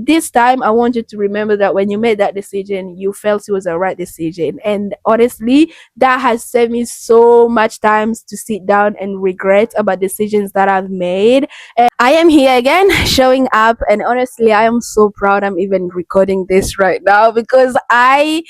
This time, I want you to remember that when you made that decision, you felt it was the right decision. And honestly, that has saved me so much times to sit down and regret about decisions that I've made. I am here again showing up, and honestly I am so proud I'm even recording this right now because I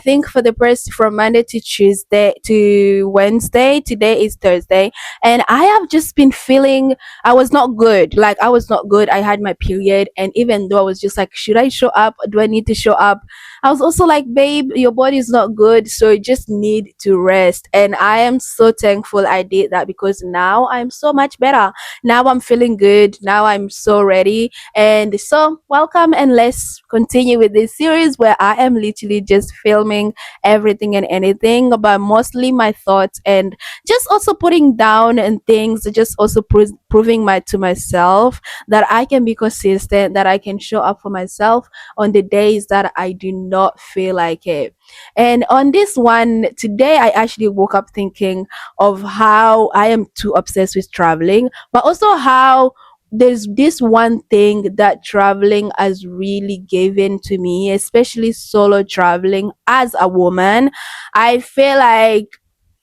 think for the first from Monday to Tuesday to Wednesday, today is Thursday, and I have just been feeling I was not good. Like I was not good. I had my period, and even though I was just like, should I show up? Do I need to show up? I was also like, babe, your body is not good, so you just need to rest. And I am so thankful I did that because now I'm so much better. Now I'm feeling good. Now I'm so ready. And so, welcome, and let's continue with this series where I am literally just filming everything and anything, but mostly my thoughts and just also putting down and things, just also proving to myself that I can be consistent, that I can show up for myself on the days that I do not feel like it. And on this one today, I actually woke up thinking of how I am too obsessed with traveling, but also how there's this one thing that traveling has really given to me, especially solo traveling as a woman. I feel like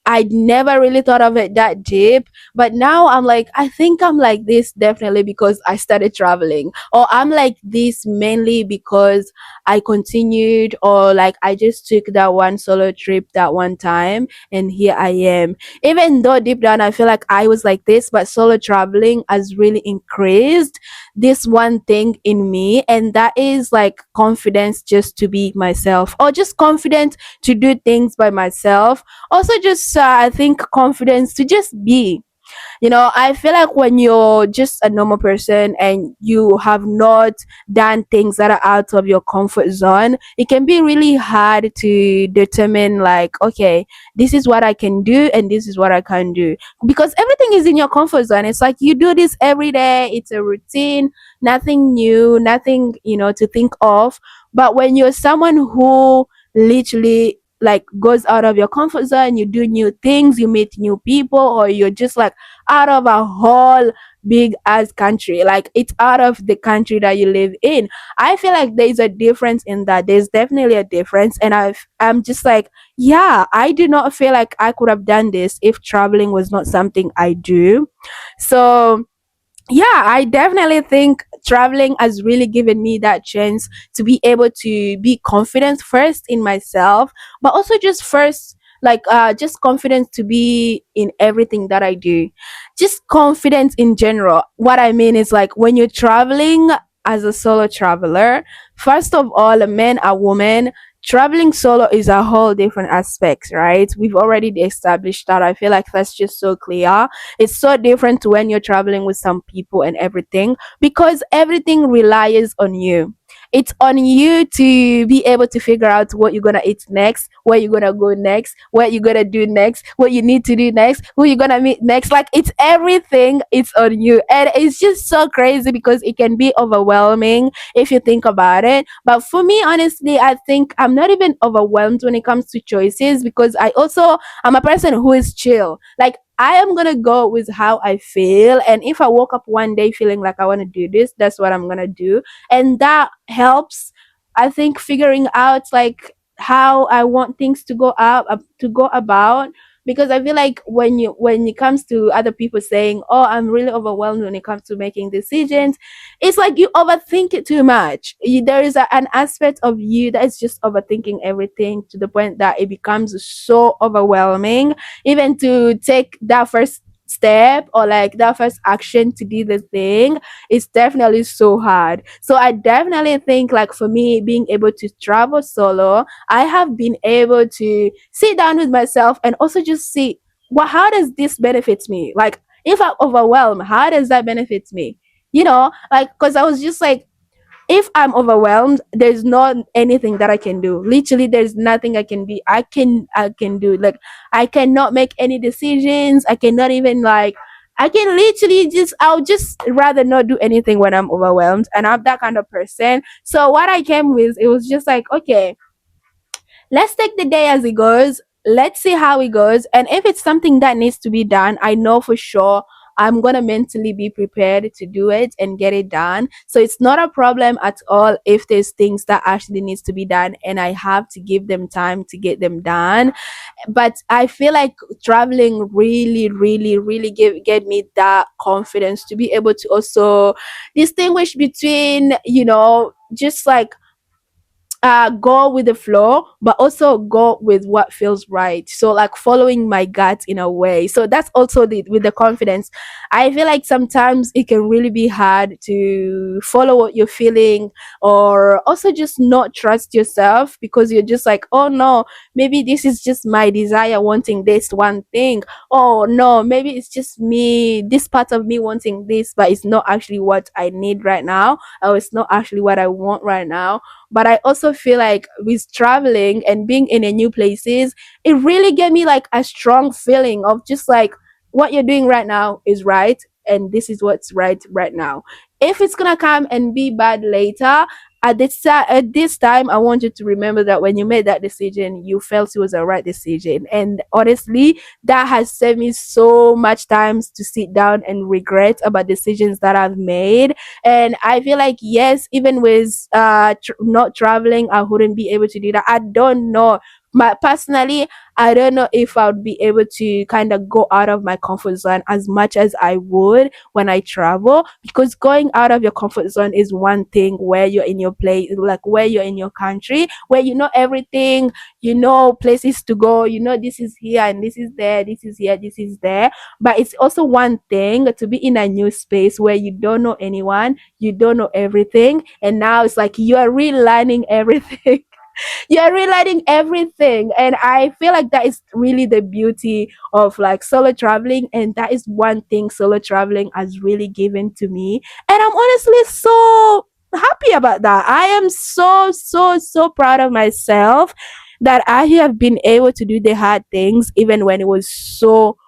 I'd never really thought of it that deep, but now I'm like, I think I'm like this definitely because I started traveling, or I'm like this mainly because I continued, or like I just took that one solo trip that one time, and here I am. Even though deep down I feel like I was like this, but solo traveling has really increased this one thing in me, and that is like confidence just to be myself, or just confidence to do things by myself. Also just I think confidence to just be, I feel like when you're just a normal person and you have not done things that are out of your comfort zone, it can be really hard to determine, like, okay, this is what I can do and this is what I can't do. Because everything is in your comfort zone. It's like you do this every day, it's a routine, nothing new, nothing, to think of. But when you're someone who literally like goes out of your comfort zone, you do new things, you meet new people, or you're just like out of a whole big ass country, like it's out of the country that you live in. I feel like there's a difference in that. There's definitely a difference, and I'm just like, yeah, I do not feel like I could have done this if traveling was not something I do. So yeah, I definitely think traveling has really given me that chance to be able to be confident first in myself, but also just first, like just confidence to be in everything that I do, just confidence in general. What I mean is, like, when you're traveling as a solo traveler, first of all, a man, a woman, traveling solo is a whole different aspect, right? We've already established that. I feel like that's just so clear. It's so different to when you're traveling with some people and everything, because everything relies on you. It's on you to be able to figure out what you're gonna eat next, where you're gonna go next, what you're gonna do next, what you need to do next, who you're gonna meet next. Like, it's everything, it's on you. And it's just so crazy because it can be overwhelming if you think about it. But for me, honestly, I think I'm not even overwhelmed when it comes to choices, because I'm a person who is chill. Like, I am gonna go with how I feel, and if I woke up one day feeling like I want to do this, that's what I'm gonna do, and that helps. I think figuring out like how I want things to go to go about, because I feel like when it comes to other people saying, "Oh, I'm really overwhelmed when it comes to making decisions," it's like you overthink it too much. There is an aspect of you that is just overthinking everything to the point that it becomes so overwhelming, even to take that first step, or like that first action to do the thing, is definitely so hard. So I definitely think, like, for me, being able to travel solo, I have been able to sit down with myself and also just see, well, how does this benefit me? Like, if I'm overwhelmed, how does that benefit me? Like, because I was just like, if I'm overwhelmed, there's not anything that I can do. Literally, there's nothing I can do. Like, I cannot make any decisions. I cannot even, like, I can literally just I'll just rather not do anything when I'm overwhelmed. And I'm that kind of person. So what I came with, it was just like, okay, let's take the day as it goes. Let's see how it goes. And if it's something that needs to be done, I know for sure I'm gonna mentally be prepared to do it and get it done. So it's not a problem at all if there's things that actually needs to be done and I have to give them time to get them done. But I feel like traveling really, really, really get me that confidence to be able to also distinguish between, just like go with the flow, but also go with what feels right. So like following my gut in a way. So that's also with the confidence. I feel like sometimes it can really be hard to follow what you're feeling, or also just not trust yourself because you're just like, oh no, maybe this is just my desire wanting this one thing. Oh no, maybe it's just me, this part of me wanting this, but it's not actually what I need right now, or it's not actually what I want right now. But I also feel like with traveling and being in a new places, it really gave me like a strong feeling of just like what you're doing right now is right, and this is what's right now. If it's gonna come and be bad later, at this time, I want you to remember that when you made that decision, you felt it was a right decision. And honestly, that has saved me so much times to sit down and regret about decisions that I've made. And I feel like, yes, even with not traveling, I wouldn't be able to do that. I don't know. Personally, I don't know if I would be able to kind of go out of my comfort zone as much as I would when I travel, because going out of your comfort zone is one thing where you're in your place, like where you're in your country, where you know everything, you know places to go, you know this is here and this is there, this is here, this is there. But it's also one thing to be in a new space where you don't know anyone, you don't know everything, and now it's like you are relearning everything. You're relearning everything, and I feel like that is really the beauty of like solo traveling, and that is one thing solo traveling has really given to me, and I'm honestly so happy about that. I am so proud of myself that I have been able to do the hard things even when it was so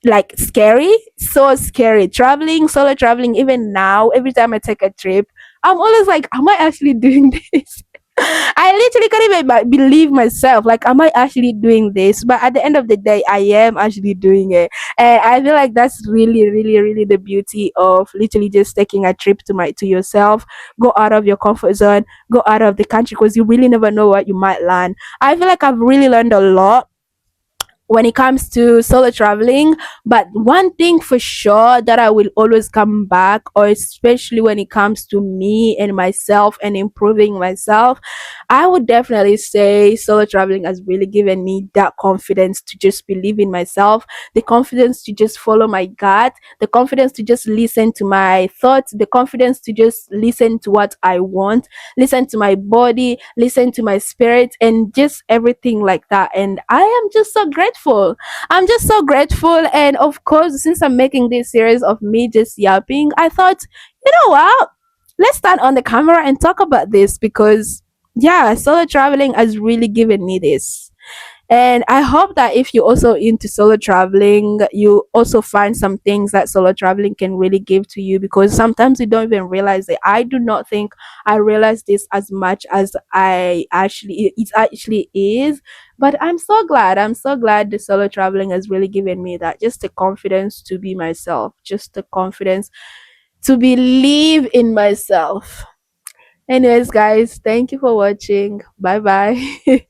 like scary, so scary. Traveling, solo traveling, even now, every time I take a trip, I'm always like, am I actually doing this? I literally can't even believe myself. Like, am I actually doing this? But at the end of the day, I am actually doing it. And I feel like that's really, really, really the beauty of literally just taking a trip to yourself, go out of your comfort zone, go out of the country, because you really never know what you might learn. I feel like I've really learned a lot when it comes to solo traveling. But one thing for sure that I will always come back, or especially when it comes to me and myself and improving myself, I would definitely say solo traveling has really given me that confidence to just believe in myself, the confidence to just follow my gut, the confidence to just listen to my thoughts, the confidence to just listen to what I want, listen to my body, listen to my spirit, and just everything like that. And I am just so grateful. I'm just so grateful. And of course, since I'm making this series of me just yapping, I thought, you know what? Let's stand on the camera and talk about this, because yeah, solo traveling has really given me this. And I hope that if you're also into solo traveling, you also find some things that solo traveling can really give to you, because sometimes you don't even realize it. I do not think I realize this as much as it actually is. But I'm so glad. I'm so glad the solo traveling has really given me that, just the confidence to be myself, just the confidence to believe in myself. Anyways, guys, thank you for watching. Bye bye.